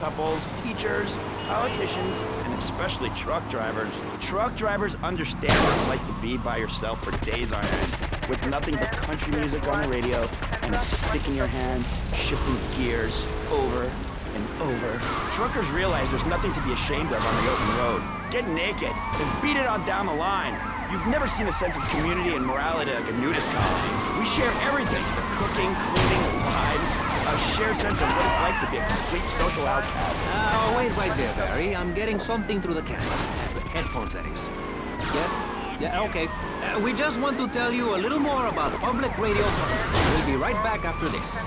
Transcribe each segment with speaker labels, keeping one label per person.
Speaker 1: couples, teachers, politicians, and especially truck drivers. Truck drivers understand what it's like to be by yourself for days on end, with nothing but country music on the radio and a stick in your hand, shifting gears over and over. Truckers realize there's nothing to be ashamed of on the open road. Get naked and beat it on down the line. You've never seen a sense of community and morality like a nudist colony. We share everything, the cooking, cleaning, the lives, a shared sense of what it's like to be a complete social outcast.
Speaker 2: Oh, wait right there, Barry. I'm getting something through the cans. Headphones, that is. Yes? Yeah, okay. We just want to tell you a little more about Public Radio Fund. We'll be right back after this.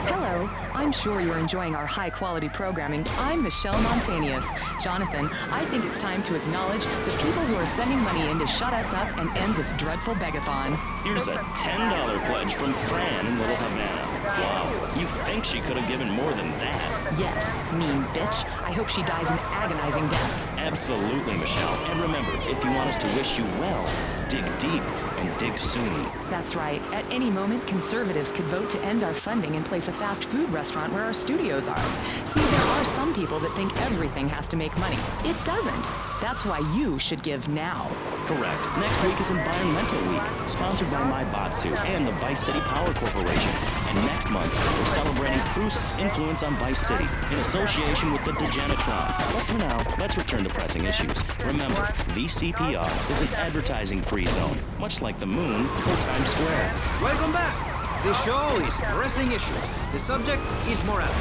Speaker 3: Hello. I'm sure you're enjoying our high-quality programming. I'm Michelle Montanius. Jonathan, I think it's time to acknowledge the people who are sending money in to shut us up and end this dreadful begathon.
Speaker 4: Here's a $10 pledge from Fran in Little Havana. Wow, you think she could have given more than that?
Speaker 3: Yes, mean bitch. I hope she dies an agonizing death.
Speaker 4: Absolutely, Michelle. And remember, if you want us to wish you well, dig deep and dig soon.
Speaker 3: That's right. At any moment, conservatives could vote to end our funding and place a fast food restaurant where our studios are. See, there are some people that think everything has to make money. It doesn't. That's why you should give now.
Speaker 4: Correct. Next week is Environmental Week, sponsored by My Batsu and the Vice City Power Corporation. And next month, we're celebrating Proust's influence on Vice City in association with the Degenitron. But for now, let's return to pressing issues. Remember, VCPR is an advertising-free zone, much like the moon or Times Square.
Speaker 2: Welcome back. The show is Pressing Issues. The subject is morality.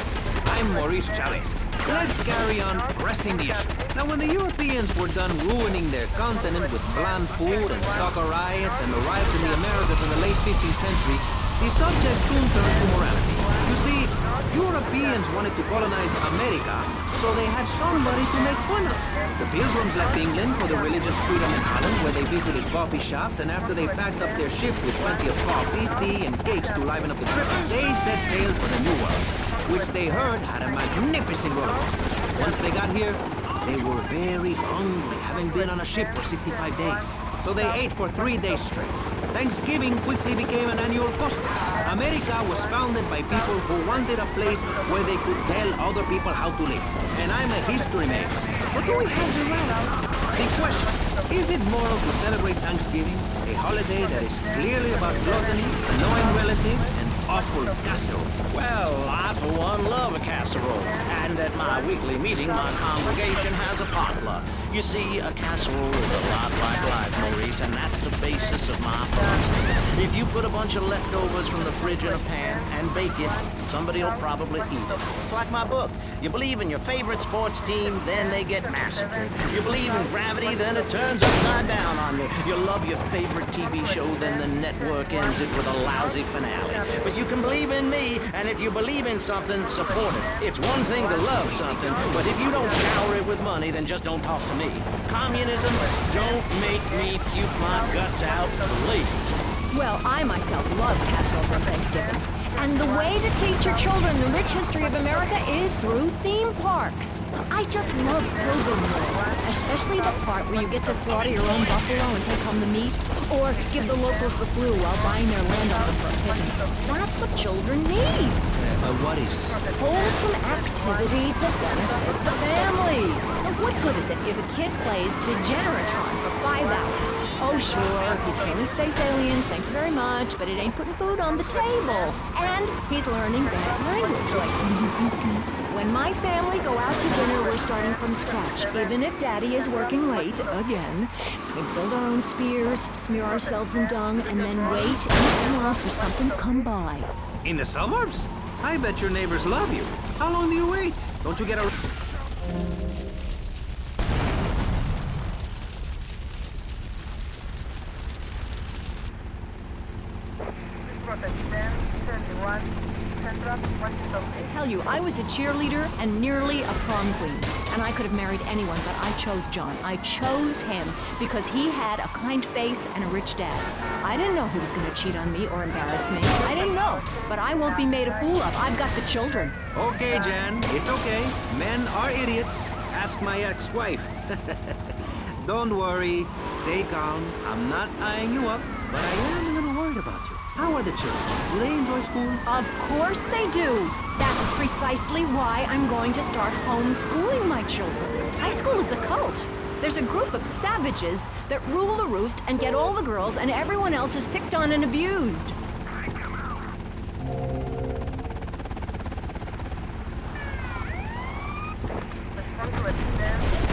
Speaker 2: I'm Maurice Chavez. Let's carry on pressing the issue. Now, when the Europeans were done ruining their continent with bland food and soccer riots and arrived in the Americas in the late 15th century, the subject soon turned to morality. You see, Europeans wanted to colonize America, so they had somebody to make fun of. The Pilgrims left England for the religious freedom in Holland, where they visited coffee shops, and after they packed up their ship with plenty of coffee, tea, and cakes to liven up the trip, they set sail for the New World, which they heard had a magnificent roller coaster. Once they got here, they were very hungry, having been on a ship for 65 days. So they ate for 3 days straight. Thanksgiving quickly became an annual custom. America was founded by people who wanted a place where they could tell other people how to live. And I'm a history major. But do we have the right? The question, is it moral to celebrate Thanksgiving, a holiday that is clearly about gluttony, annoying relatives, and awful casserole?
Speaker 5: Well, I for one love a casserole. And at my weekly meeting, my congregation has a potluck. You see, a casserole is a lot like life, Maurice, and that's the basis of my philosophy. If you put a bunch of leftovers from the fridge in a pan and bake it, somebody will probably eat it. It's like my book. You believe in your favorite sports team, then they get massacred. You believe in gravity, then it turns upside down on you. You love your favorite TV show, then the network ends it with a lousy finale. But you can believe in me, and if you believe in something, support it. It's one thing to love something, but if you don't shower it with money, then just don't talk to me. Communism, don't make me puke my guts out, please.
Speaker 6: Well, I myself love casseroles on Thanksgiving. And the way to teach your children the rich history of America is through theme parks. I just love Pilgrim World, especially the part where you get to slaughter your own buffalo and take home the meat, or give the locals the flu while buying their land off them for a pittance. That's what children need.
Speaker 2: What is?
Speaker 6: Wholesome activities that benefit the family. Now, what good is it if a kid plays Degeneratron for 5 hours? Oh, sure, he's killing space aliens, thank you very much, but it ain't putting food on the table. And he's learning bad language, like when my family go out to dinner, we're starting from scratch, even if Daddy is working late again. We build our own spears, smear ourselves in dung, and then wait in the swamp for something to come by.
Speaker 2: In the suburbs? I bet your neighbors love you. How long do you wait? Don't you get a...
Speaker 6: I tell you, I was a cheerleader and nearly a prom queen. And I could have married anyone, but I chose John. I chose him because he had a kind face and a rich dad. I didn't know he was going to cheat on me or embarrass me. I didn't know, but I won't be made a fool of. I've got the children.
Speaker 2: Okay, Jan, it's okay. Men are idiots. Ask my ex-wife. Don't worry. Stay calm. I'm not eyeing you up, but I am a little worried. worried about you. How are the children? Do they enjoy school?
Speaker 6: Of course they do. That's precisely why I'm going to start homeschooling my children. High school is a cult. There's a group of savages that rule the roost and get all the girls, and everyone else is picked on and abused.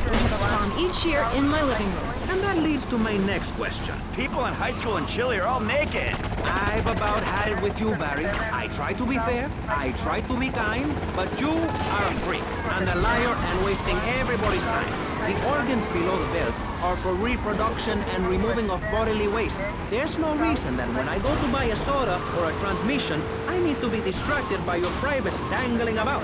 Speaker 6: We have a prom each year in my living room.
Speaker 2: And that leads to my next question.
Speaker 1: People in high school in Chile are all naked.
Speaker 2: I've about had it with you, Barry. I try to be fair, I try to be kind, but you are a freak and a liar and wasting everybody's time. The organs below the belt are for reproduction and removing of bodily waste. There's no reason that when I go to buy a soda or a transmission, I need to be distracted by your privates dangling about.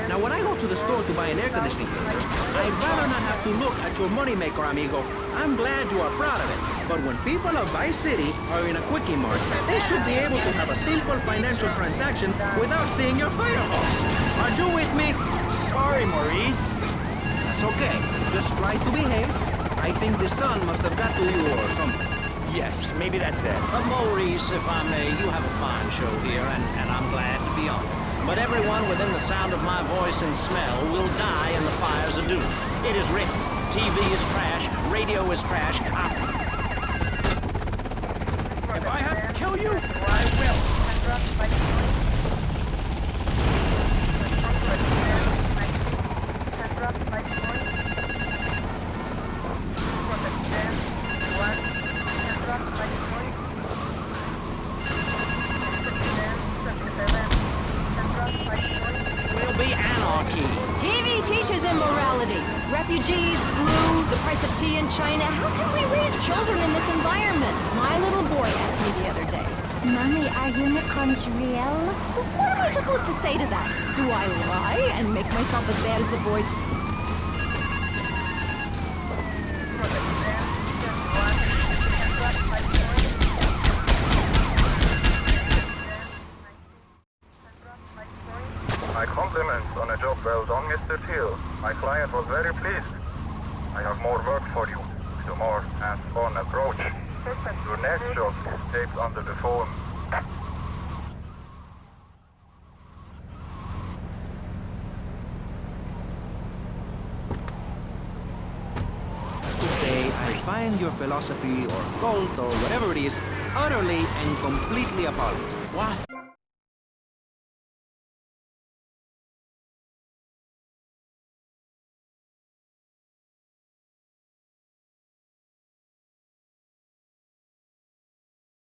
Speaker 2: Now, when I go to the store to buy an air conditioning filter, I'd rather not have to look at your moneymaker, amigo. I'm glad you are proud of it. But when people of Vice City are in a Quickie Mart, they should be able to have a simple financial transaction without seeing your fire hose. Are you with me?
Speaker 1: Sorry, Maurice.
Speaker 2: That's okay. Just try to behave. I think the sun must have got to you or something.
Speaker 1: Yes, maybe that's it.
Speaker 5: Maurice, if I may, you have a fine show here, and I'm glad to be on it. But everyone within the sound of my voice and smell will die in the fires of doom. It is written. TV is trash. Radio is trash.
Speaker 1: If I have to kill you, I will.
Speaker 5: Will be anarchy.
Speaker 6: TV teaches immorality. Refugees, flu, the price of tea in China. How can we raise children in this environment? My little boy asked me the other day, Mommy, are unicorns real? What am I supposed to say to that? Do I lie and make myself as bad as the boys?
Speaker 7: My compliments on a job well done, Mr. Teal. My client was very pleased. I have more work for you, with a more hands-on approach. Your next job is taped under the phone.
Speaker 2: To say, I find your philosophy or cult or whatever it is utterly and completely appalling.
Speaker 5: What?